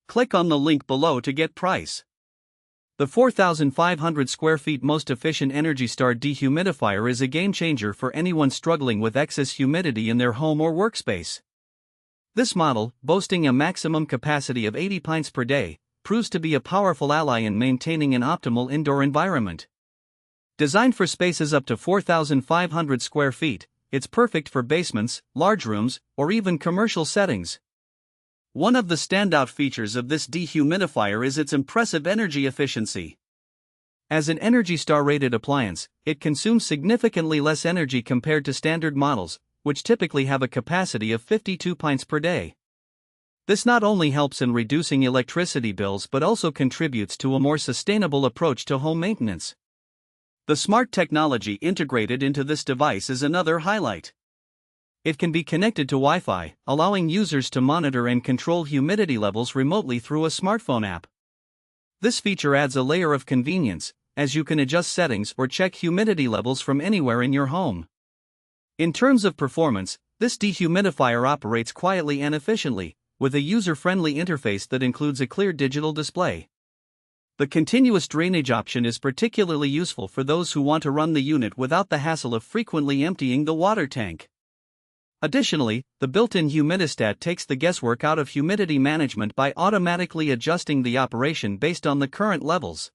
Click on the link below to get price. The 4,500 square feet most efficient Energy Star Dehumidifier is a game changer for anyone struggling with excess humidity in their home or workspace. This model, boasting a maximum capacity of 80 pints per day, proves to be a powerful ally in maintaining an optimal indoor environment. Designed for spaces up to 4,500 square feet, it's perfect for basements, large rooms, or even commercial settings. One of the standout features of this dehumidifier is its impressive energy efficiency. As an Energy Star rated appliance, it consumes significantly less energy compared to standard models, which typically have a capacity of 52 pints per day. This not only helps in reducing electricity bills but also contributes to a more sustainable approach to home maintenance. The smart technology integrated into this device is another highlight. It can be connected to Wi-Fi, allowing users to monitor and control humidity levels remotely through a smartphone app. This feature adds a layer of convenience, as you can adjust settings or check humidity levels from anywhere in your home. In terms of performance, this dehumidifier operates quietly and efficiently, with a user-friendly interface that includes a clear digital display. The continuous drainage option is particularly useful for those who want to run the unit without the hassle of frequently emptying the water tank. Additionally, the built-in humidistat takes the guesswork out of humidity management by automatically adjusting the operation based on the current levels.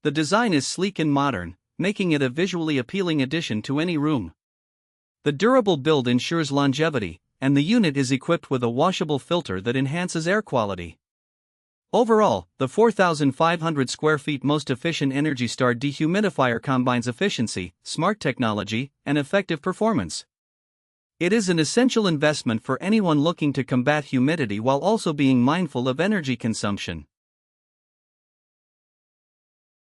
The design is sleek and modern, making it a visually appealing addition to any room. The durable build ensures longevity, and the unit is equipped with a washable filter that enhances air quality. Overall, the 4,500 square feet most efficient Energy Star Dehumidifier combines efficiency, smart technology, and effective performance. It is an essential investment for anyone looking to combat humidity while also being mindful of energy consumption.